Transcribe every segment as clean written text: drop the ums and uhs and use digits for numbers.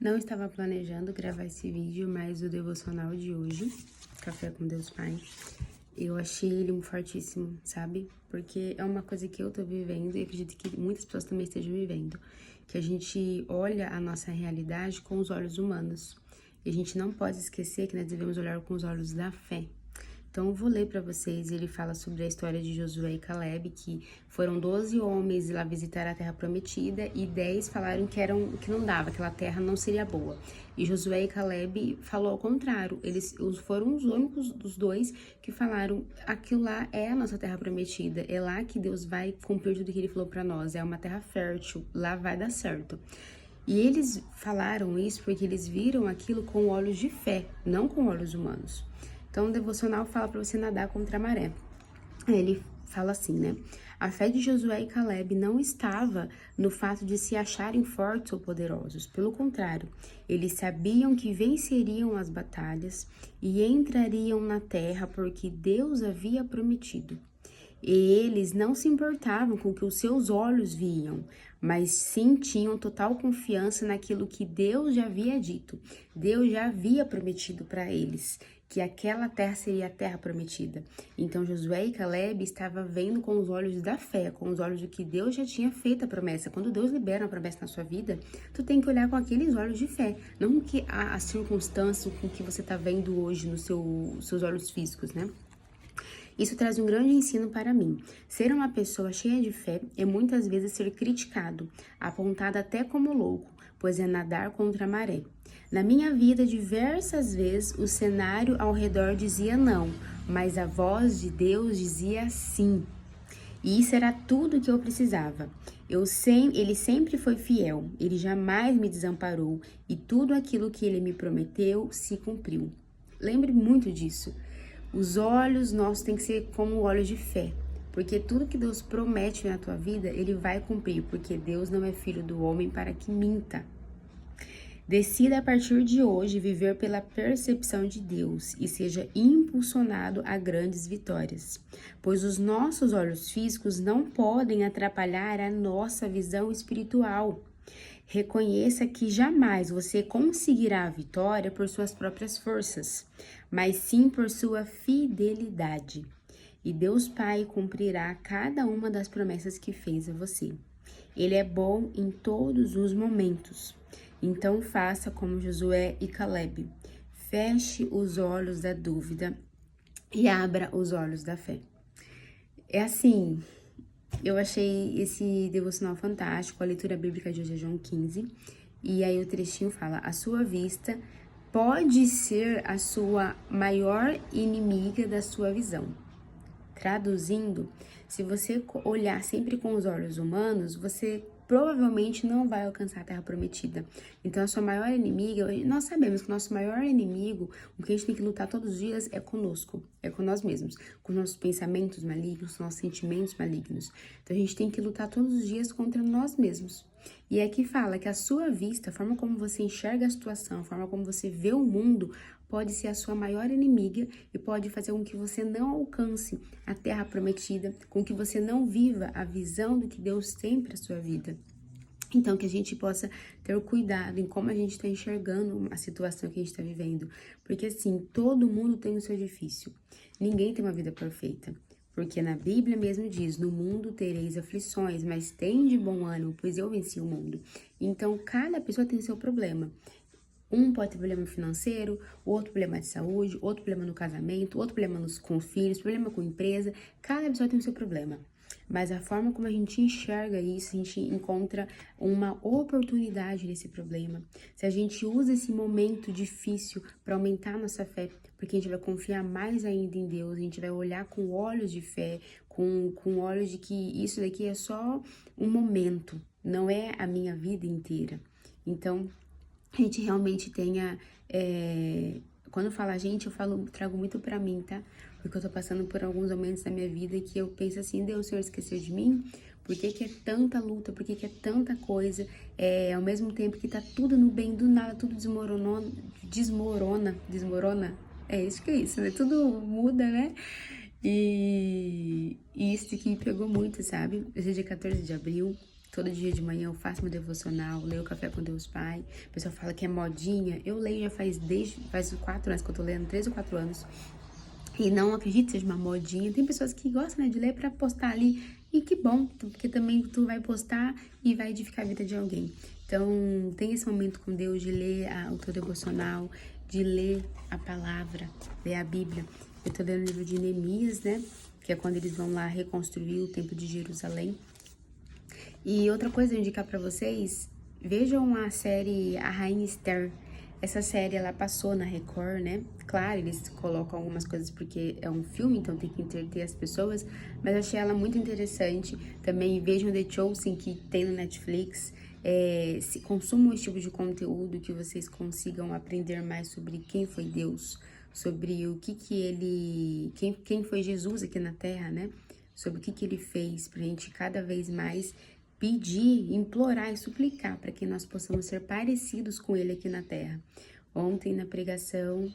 Não estava planejando gravar esse vídeo, mas o devocional de hoje, Café com Deus Pai, eu achei ele fortíssimo, sabe? Porque é uma coisa que eu tô vivendo e acredito que muitas pessoas também estejam vivendo. Que a gente olha a nossa realidade com os olhos humanos. E a gente não pode esquecer que nós devemos olhar com os olhos da fé. Então, eu vou ler para vocês, ele fala sobre a história de Josué e Caleb, que foram 12 homens lá visitar a terra prometida e 10 falaram que não dava, aquela terra não seria boa. E Josué e Caleb falou ao contrário, eles foram os únicos dos dois que falaram, aquilo lá é a nossa terra prometida, é lá que Deus vai cumprir tudo que ele falou para nós, é uma terra fértil, lá vai dar certo. E eles falaram isso porque eles viram aquilo com olhos de fé, não com olhos humanos. Então, o devocional fala para você nadar contra a maré. Ele fala assim, né? A fé de Josué e Caleb não estava no fato de se acharem fortes ou poderosos. Pelo contrário, eles sabiam que venceriam as batalhas e entrariam na terra porque Deus havia prometido. E eles não se importavam com o que os seus olhos viam, mas sim tinham total confiança naquilo que Deus já havia dito. Deus já havia prometido para eles que aquela terra seria a terra prometida. Então Josué e Caleb estavam vendo com os olhos da fé, com os olhos do que Deus já tinha feito a promessa. Quando Deus libera uma promessa na sua vida, tu tem que olhar com aqueles olhos de fé, não que a circunstância com que você está vendo hoje nos seus olhos físicos, né? Isso traz um grande ensino para mim. Ser uma pessoa cheia de fé é muitas vezes ser criticado, apontado até como louco, pois é nadar contra a maré. Na minha vida, diversas vezes, o cenário ao redor dizia não, mas a voz de Deus dizia sim. E isso era tudo que eu precisava. Ele sempre foi fiel, ele jamais me desamparou e tudo aquilo que ele me prometeu se cumpriu. Lembre muito disso. Os olhos nossos têm que ser como olhos de fé, porque tudo que Deus promete na tua vida, ele vai cumprir, porque Deus não é filho do homem para que minta. Decida a partir de hoje viver pela percepção de Deus e seja impulsionado a grandes vitórias, pois os nossos olhos físicos não podem atrapalhar a nossa visão espiritual. Reconheça que jamais você conseguirá a vitória por suas próprias forças, mas sim por sua fidelidade. E Deus Pai cumprirá cada uma das promessas que fez a você. Ele é bom em todos os momentos. Então faça como Josué e Caleb. Feche os olhos da dúvida e abra os olhos da fé. É assim, eu achei esse devocional fantástico. A leitura bíblica de hoje é João 15. E aí o trechinho fala, a sua vista pode ser a sua maior inimiga da sua visão. Traduzindo, se você olhar sempre com os olhos humanos, você provavelmente não vai alcançar a terra prometida. Então, a sua maior inimiga, nós sabemos que o nosso maior inimigo, o que a gente tem que lutar todos os dias é conosco, é com nós mesmos, com nossos pensamentos malignos, nossos sentimentos malignos. Então, a gente tem que lutar todos os dias contra nós mesmos. E aqui fala que a sua vista, a forma como você enxerga a situação, a forma como você vê o mundo, pode ser a sua maior inimiga e pode fazer com que você não alcance a terra prometida, com que você não viva a visão do que Deus tem para a sua vida. Então, que a gente possa ter cuidado em como a gente está enxergando a situação que a gente está vivendo. Porque, assim, todo mundo tem o seu difícil. Ninguém tem uma vida perfeita. Porque na Bíblia mesmo diz, no mundo tereis aflições, mas tem de bom ânimo, pois eu venci o mundo. Então, cada pessoa tem seu problema. Um pode ter problema financeiro, outro problema de saúde, outro problema no casamento, outro problema com filhos, problema com empresa. Cada pessoa tem o seu problema. Mas a forma como a gente enxerga isso, a gente encontra uma oportunidade nesse problema. Se a gente usa esse momento difícil para aumentar a nossa fé, porque a gente vai confiar mais ainda em Deus, a gente vai olhar com olhos de fé, com olhos de que isso daqui é só um momento, não é a minha vida inteira. Então, a gente realmente tenha, quando eu falo a gente, trago muito pra mim, tá? Porque eu tô passando por alguns momentos da minha vida que eu penso assim, Deus, o Senhor esqueceu de mim? Por que é tanta luta? Por que é tanta coisa? Ao mesmo tempo que tá tudo no bem, do nada, tudo desmorona. É isso que é isso, né? Tudo muda, né? E isso aqui me pegou muito, sabe? Hoje é dia 14 de abril, Todo dia de manhã eu faço meu devocional, leio o Café com Deus Pai. O pessoal fala que é modinha. Eu leio já faz 4 anos que eu tô lendo, 3 ou 4 anos. E não acredito que seja uma modinha. Tem pessoas que gostam, né, de ler pra postar ali. E que bom, porque também tu vai postar e vai edificar a vida de alguém. Então, tem esse momento com Deus de ler o teu devocional, de ler a palavra, ler a Bíblia. Eu tô lendo o livro de Neemias, né? Que é quando eles vão lá reconstruir o templo de Jerusalém. E outra coisa eu indicar pra vocês, vejam a série A Rainha Esther. Essa série, ela passou na Record, né? Claro, eles colocam algumas coisas porque é um filme, então tem que entreter as pessoas, mas achei ela muito interessante. Também vejam The Chosen, que tem no Netflix. Se consumam esse tipo de conteúdo, que vocês consigam aprender mais sobre quem foi Deus, sobre o que ele... Quem foi Jesus aqui na Terra, né? Sobre o que ele fez pra gente cada vez mais pedir, implorar e suplicar para que nós possamos ser parecidos com ele aqui na Terra. Ontem na pregação,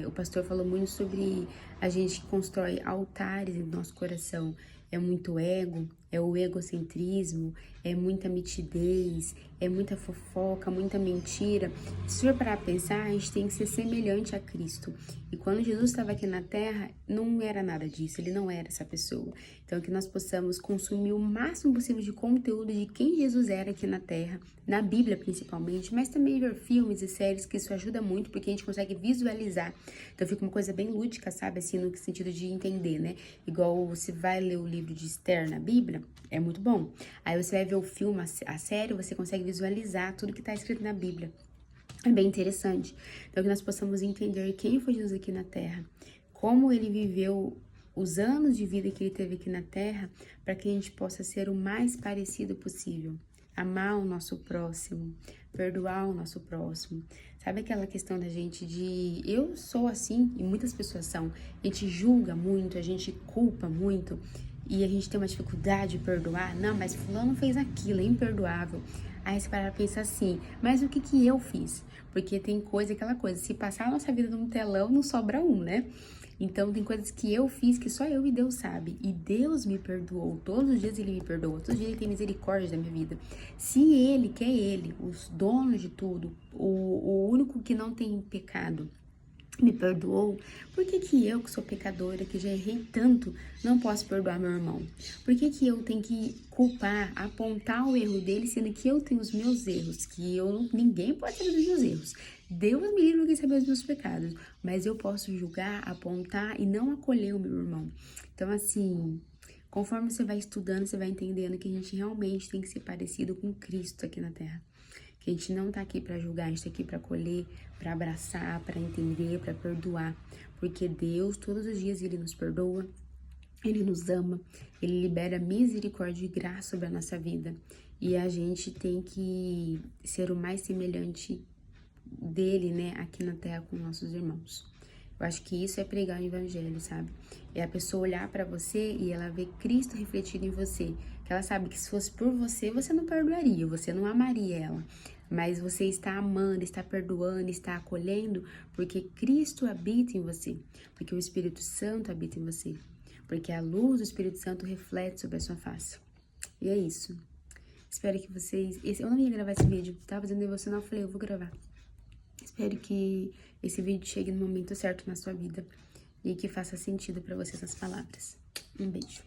o pastor falou muito sobre a gente que constrói altares em nosso coração. É muito ego, é o egocentrismo, é muita mitidez, é muita fofoca, muita mentira. Se for para pensar, a gente tem que ser semelhante a Cristo. E quando Jesus estava aqui na Terra, não era nada disso, ele não era essa pessoa. Então, que nós possamos consumir o máximo possível de conteúdo de quem Jesus era aqui na Terra, na Bíblia principalmente, mas também ver filmes e séries, que isso ajuda muito, porque a gente consegue visualizar. Então, fica uma coisa bem lúdica, sabe? Assim, no sentido de entender, né? Igual você vai ler o livro de Esther na Bíblia, é muito bom. Aí você vai ver o filme, a série, você consegue visualizar tudo que está escrito na Bíblia. É bem interessante. Então, que nós possamos entender quem foi Jesus aqui na Terra, como ele viveu os anos de vida que ele teve aqui na Terra, para que a gente possa ser o mais parecido possível. Amar o nosso próximo, perdoar o nosso próximo. Sabe aquela questão da gente de... Eu sou assim, e muitas pessoas são. A gente julga muito, a gente culpa muito, e a gente tem uma dificuldade de perdoar. Não, mas fulano fez aquilo, é imperdoável. Aí você para pensar assim, mas o que eu fiz? Porque tem aquela coisa, se passar a nossa vida num telão, não sobra um, né? Então, tem coisas que eu fiz que só eu e Deus sabe. E Deus me perdoou. Todos os dias Ele me perdoa. Todos os dias Ele tem misericórdia da minha vida. Se Ele, que é Ele, os donos de tudo, o único que não tem pecado, me perdoou, por que eu, que sou pecadora, que já errei tanto, não posso perdoar meu irmão? Por que eu tenho que culpar, apontar o erro dele, sendo que eu tenho os meus erros, ninguém pode saber dos meus erros. Deus me livre de saber os meus pecados, mas eu posso julgar, apontar e não acolher o meu irmão. Então, assim, conforme você vai estudando, você vai entendendo que a gente realmente tem que ser parecido com Cristo aqui na Terra. Que a gente não tá aqui para julgar, a gente tá aqui para acolher, para abraçar, para entender, para perdoar. Porque Deus, todos os dias, Ele nos perdoa, Ele nos ama, Ele libera misericórdia e graça sobre a nossa vida. E a gente tem que ser o mais semelhante dele, né, aqui na Terra com nossos irmãos. Eu acho que isso é pregar o evangelho, sabe? É a pessoa olhar pra você e ela ver Cristo refletido em você. Que ela sabe que se fosse por você, você não perdoaria, você não amaria ela. Mas você está amando, está perdoando, está acolhendo, porque Cristo habita em você. Porque o Espírito Santo habita em você. Porque a luz do Espírito Santo reflete sobre a sua face. E é isso. Espero que vocês... Eu não ia gravar esse vídeo, tava fazendo devocional, falei, eu vou gravar. Espero que esse vídeo chegue no momento certo na sua vida e que faça sentido para você essas palavras. Um beijo.